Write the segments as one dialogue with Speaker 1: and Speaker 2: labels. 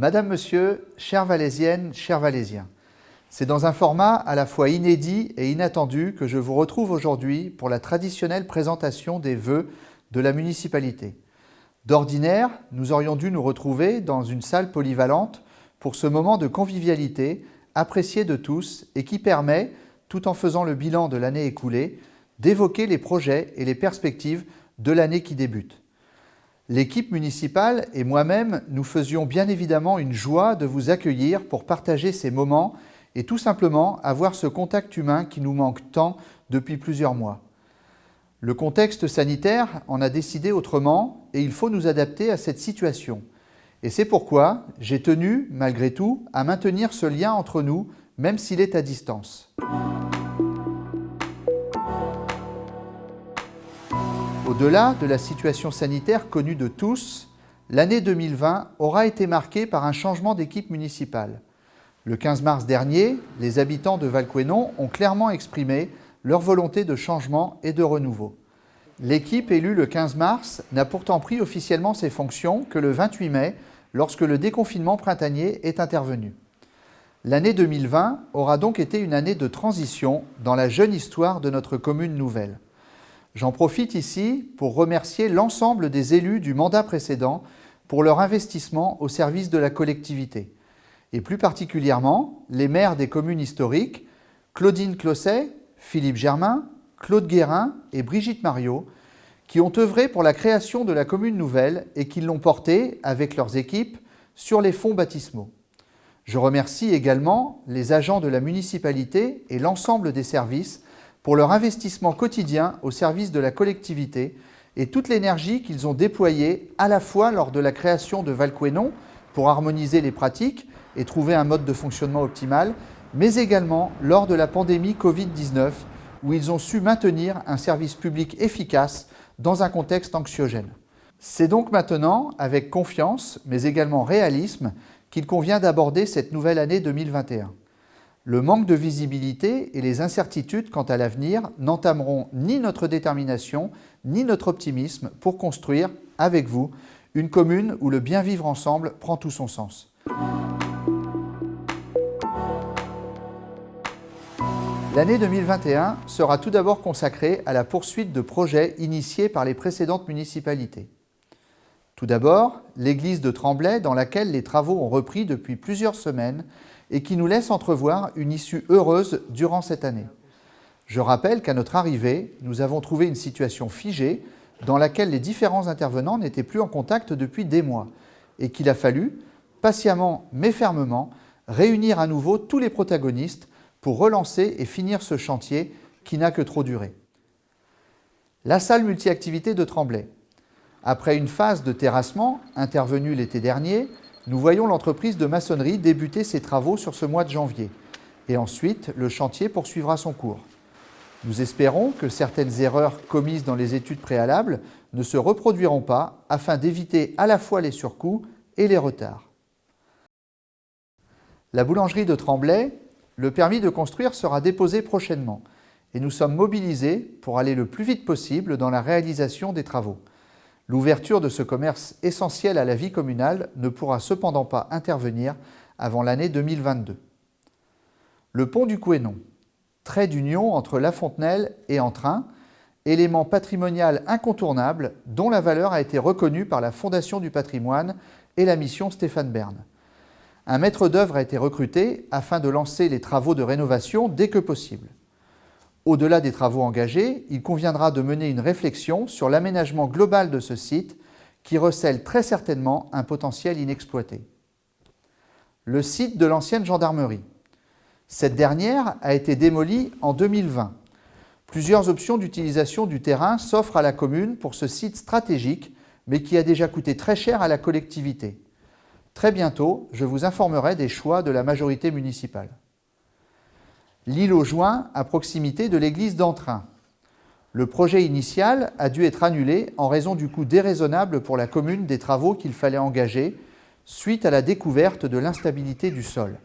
Speaker 1: Madame, Monsieur, chères Valaisiennes, chers Valaisiens, c'est dans un format à la fois inédit et inattendu que je vous retrouve aujourd'hui pour la traditionnelle présentation des vœux de la municipalité. D'ordinaire, nous aurions dû nous retrouver dans une salle polyvalente pour ce moment de convivialité apprécié de tous et qui permet, tout en faisant le bilan de l'année écoulée, d'évoquer les projets et les perspectives de l'année qui débute. L'équipe municipale et moi-même nous faisions bien évidemment une joie de vous accueillir pour partager ces moments et tout simplement avoir ce contact humain qui nous manque tant depuis plusieurs mois. Le contexte sanitaire en a décidé autrement et il faut nous adapter à cette situation. Et c'est pourquoi j'ai tenu, malgré tout, à maintenir ce lien entre nous, même s'il est à distance. Au-delà de la situation sanitaire connue de tous, l'année 2020 aura été marquée par un changement d'équipe municipale. Le 15 mars dernier, les habitants de Valcouesnon ont clairement exprimé leur volonté de changement et de renouveau. L'équipe élue le 15 mars n'a pourtant pris officiellement ses fonctions que le 28 mai, lorsque le déconfinement printanier est intervenu. L'année 2020 aura donc été une année de transition dans la jeune histoire de notre commune nouvelle. J'en profite ici pour remercier l'ensemble des élus du mandat précédent pour leur investissement au service de la collectivité. Et plus particulièrement, les maires des communes historiques, Claudine Closset, Philippe Germain, Claude Guérin et Brigitte Mariot, qui ont œuvré pour la création de la commune nouvelle et qui l'ont portée, avec leurs équipes, sur les fonds baptismaux. Je remercie également les agents de la municipalité et l'ensemble des services pour leur investissement quotidien au service de la collectivité et toute l'énergie qu'ils ont déployée à la fois lors de la création de Valcouesnon pour harmoniser les pratiques et trouver un mode de fonctionnement optimal, mais également lors de la pandémie Covid-19 où ils ont su maintenir un service public efficace dans un contexte anxiogène. C'est donc maintenant, avec confiance, mais également réalisme, qu'il convient d'aborder cette nouvelle année 2021. Le manque de visibilité et les incertitudes quant à l'avenir n'entameront ni notre détermination, ni notre optimisme pour construire, avec vous, une commune où le bien vivre ensemble prend tout son sens. L'année 2021 sera tout d'abord consacrée à la poursuite de projets initiés par les précédentes municipalités. Tout d'abord, l'église de Tremblay, dans laquelle les travaux ont repris depuis plusieurs semaines et qui nous laisse entrevoir une issue heureuse durant cette année. Je rappelle qu'à notre arrivée, nous avons trouvé une situation figée dans laquelle les différents intervenants n'étaient plus en contact depuis des mois et qu'il a fallu, patiemment mais fermement, réunir à nouveau tous les protagonistes pour relancer et finir ce chantier qui n'a que trop duré. La salle multi-activités de Tremblay. Après une phase de terrassement intervenue l'été dernier, nous voyons l'entreprise de maçonnerie débuter ses travaux sur ce mois de janvier. Et ensuite, le chantier poursuivra son cours. Nous espérons que certaines erreurs commises dans les études préalables ne se reproduiront pas afin d'éviter à la fois les surcoûts et les retards. La boulangerie de Tremblay, le permis de construire sera déposé prochainement et nous sommes mobilisés pour aller le plus vite possible dans la réalisation des travaux. L'ouverture de ce commerce essentiel à la vie communale ne pourra cependant pas intervenir avant l'année 2022. Le pont du Couesnon, trait d'union entre La Fontenelle et Entrain, élément patrimonial incontournable dont la valeur a été reconnue par la Fondation du patrimoine et la mission Stéphane Bern. Un maître d'œuvre a été recruté afin de lancer les travaux de rénovation dès que possible. Au-delà des travaux engagés, il conviendra de mener une réflexion sur l'aménagement global de ce site qui recèle très certainement un potentiel inexploité. Le site de l'ancienne gendarmerie. Cette dernière a été démolie en 2020. Plusieurs options d'utilisation du terrain s'offrent à la commune pour ce site stratégique, mais qui a déjà coûté très cher à la collectivité. Très bientôt, je vous informerai des choix de la majorité municipale. L'île aux Joints, à proximité de l'église d'Entrain. Le projet initial a dû être annulé en raison du coût déraisonnable pour la commune des travaux qu'il fallait engager suite à la découverte de l'instabilité du sol.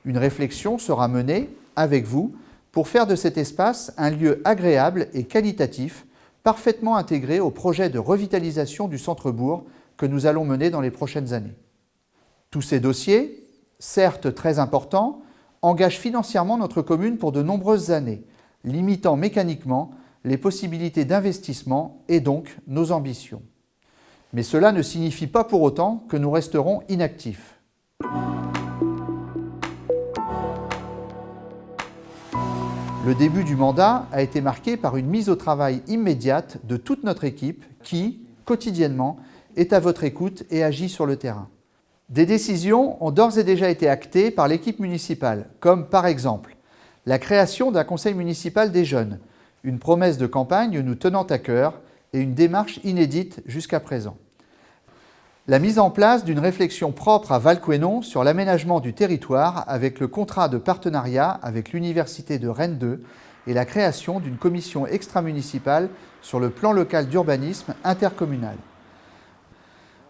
Speaker 1: Une réflexion sera menée, avec vous, pour faire de cet espace un lieu agréable et qualitatif, parfaitement intégré au projet de revitalisation du centre-bourg que nous allons mener dans les prochaines années. Tous ces dossiers, certes très importants, engagent financièrement notre commune pour de nombreuses années, limitant mécaniquement les possibilités d'investissement et donc nos ambitions. Mais cela ne signifie pas pour autant que nous resterons inactifs. Le début du mandat a été marqué par une mise au travail immédiate de toute notre équipe qui, quotidiennement, est à votre écoute et agit sur le terrain. Des décisions ont d'ores et déjà été actées par l'équipe municipale, comme par exemple la création d'un conseil municipal des jeunes, une promesse de campagne nous tenant à cœur et une démarche inédite jusqu'à présent. La mise en place d'une réflexion propre à Valquénon sur l'aménagement du territoire avec le contrat de partenariat avec l'Université de Rennes 2 et la création d'une commission extramunicipale sur le plan local d'urbanisme intercommunal.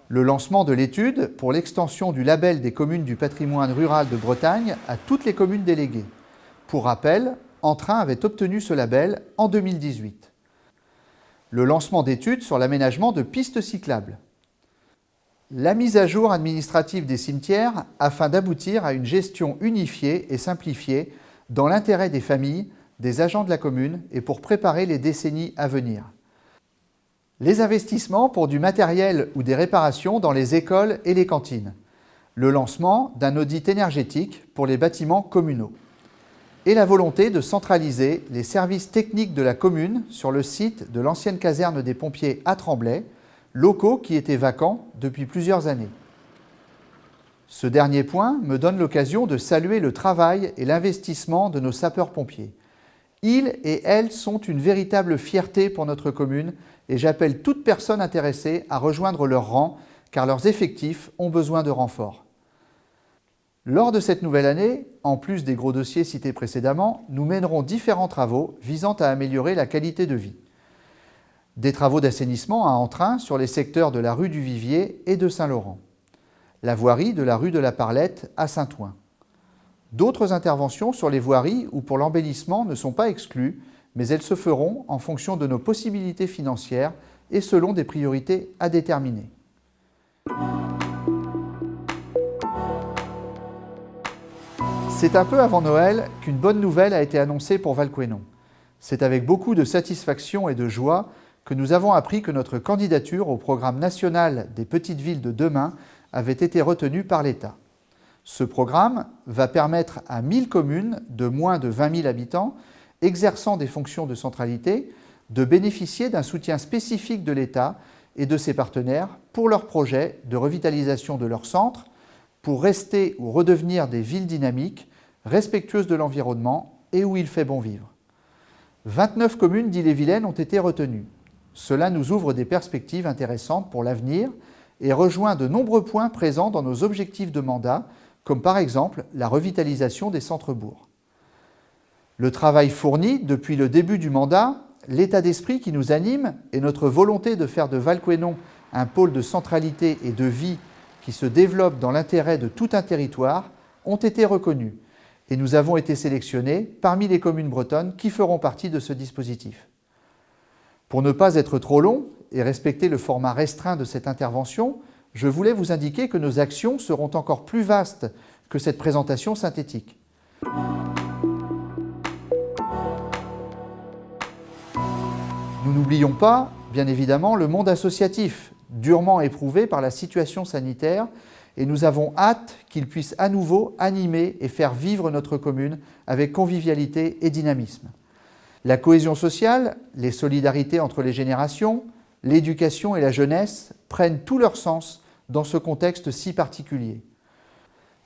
Speaker 1: Le lancement de l'étude pour l'extension du label des communes du patrimoine rural de Bretagne à toutes les communes déléguées. Pour rappel, Entrain avait obtenu ce label en 2018. Le lancement d'études sur l'aménagement de pistes cyclables. La mise à jour administrative des cimetières afin d'aboutir à une gestion unifiée et simplifiée dans l'intérêt des familles, des agents de la commune et pour préparer les décennies à venir. Les investissements pour du matériel ou des réparations dans les écoles et les cantines. Le lancement d'un audit énergétique pour les bâtiments communaux. Et la volonté de centraliser les services techniques de la commune sur le site de l'ancienne caserne des pompiers à Tremblay, locaux qui étaient vacants depuis plusieurs années. Ce dernier point me donne l'occasion de saluer le travail et l'investissement de nos sapeurs-pompiers. Ils et elles sont une véritable fierté pour notre commune et j'appelle toute personne intéressée à rejoindre leur rang car leurs effectifs ont besoin de renforts. Lors de cette nouvelle année, en plus des gros dossiers cités précédemment, nous mènerons différents travaux visant à améliorer la qualité de vie. Des travaux d'assainissement à Entrain sur les secteurs de la rue du Vivier et de Saint-Laurent. La voirie de la rue de la Parlette à Saint-Ouen. D'autres interventions sur les voiries ou pour l'embellissement ne sont pas exclues, mais elles se feront en fonction de nos possibilités financières et selon des priorités à déterminer. C'est un peu avant Noël qu'une bonne nouvelle a été annoncée pour Valquénon. C'est avec beaucoup de satisfaction et de joie que nous avons appris que notre candidature au programme national des petites villes de demain avait été retenue par l'État. Ce programme va permettre à 1000 communes de moins de 20 000 habitants exerçant des fonctions de centralité de bénéficier d'un soutien spécifique de l'État et de ses partenaires pour leurs projets de revitalisation de leur centre, pour rester ou redevenir des villes dynamiques, respectueuses de l'environnement et où il fait bon vivre. 29 communes d'Ille-et-Vilaine ont été retenues. Cela nous ouvre des perspectives intéressantes pour l'avenir et rejoint de nombreux points présents dans nos objectifs de mandat, comme par exemple la revitalisation des centres-bourgs. Le travail fourni depuis le début du mandat, l'état d'esprit qui nous anime et notre volonté de faire de Valquénon un pôle de centralité et de vie qui se développe dans l'intérêt de tout un territoire ont été reconnus et nous avons été sélectionnés parmi les communes bretonnes qui feront partie de ce dispositif. Pour ne pas être trop long et respecter le format restreint de cette intervention, je voulais vous indiquer que nos actions seront encore plus vastes que cette présentation synthétique. Nous n'oublions pas, bien évidemment, le monde associatif, durement éprouvé par la situation sanitaire, et nous avons hâte qu'il puisse à nouveau animer et faire vivre notre commune avec convivialité et dynamisme. La cohésion sociale, les solidarités entre les générations, l'éducation et la jeunesse prennent tout leur sens dans ce contexte si particulier.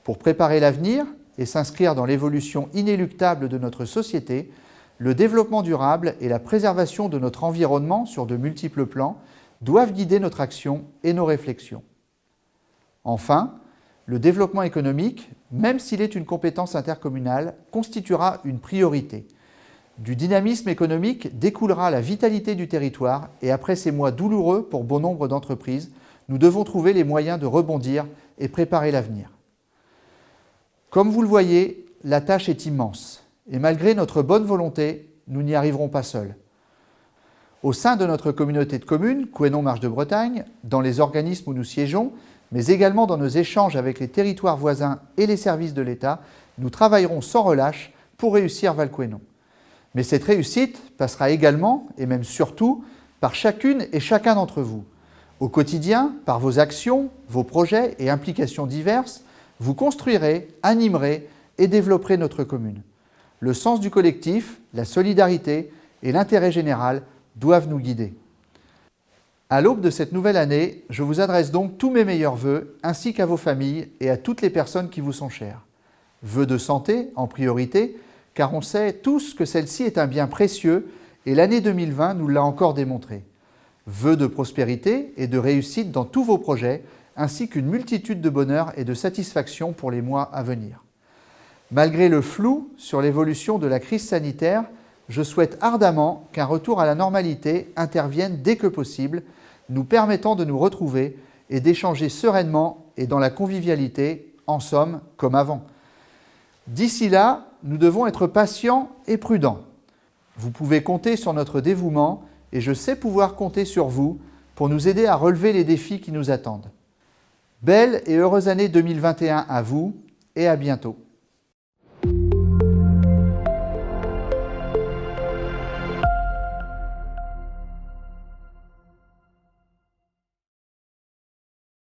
Speaker 1: Pour préparer l'avenir et s'inscrire dans l'évolution inéluctable de notre société, le développement durable et la préservation de notre environnement sur de multiples plans doivent guider notre action et nos réflexions. Enfin, le développement économique, même s'il est une compétence intercommunale, constituera une priorité. Du dynamisme économique découlera la vitalité du territoire et après ces mois douloureux pour bon nombre d'entreprises, nous devons trouver les moyens de rebondir et préparer l'avenir. Comme vous le voyez, la tâche est immense et malgré notre bonne volonté, nous n'y arriverons pas seuls. Au sein de notre communauté de communes, Couesnon Marche de Bretagne, dans les organismes où nous siégeons, mais également dans nos échanges avec les territoires voisins et les services de l'État, nous travaillerons sans relâche pour réussir Valcoënon. Mais cette réussite passera également, et même surtout, par chacune et chacun d'entre vous. Au quotidien, par vos actions, vos projets et implications diverses, vous construirez, animerez et développerez notre commune. Le sens du collectif, la solidarité et l'intérêt général doivent nous guider. À l'aube de cette nouvelle année, je vous adresse donc tous mes meilleurs vœux, ainsi qu'à vos familles et à toutes les personnes qui vous sont chères. Vœux de santé en priorité, car on sait tous que celle-ci est un bien précieux et l'année 2020 nous l'a encore démontré. Vœux de prospérité et de réussite dans tous vos projets, ainsi qu'une multitude de bonheur et de satisfaction pour les mois à venir. Malgré le flou sur l'évolution de la crise sanitaire, je souhaite ardemment qu'un retour à la normalité intervienne dès que possible, nous permettant de nous retrouver et d'échanger sereinement et dans la convivialité, en somme, comme avant. D'ici là, nous devons être patients et prudents. Vous pouvez compter sur notre dévouement et je sais pouvoir compter sur vous pour nous aider à relever les défis qui nous attendent. Belle et heureuse année 2021 à vous et à bientôt.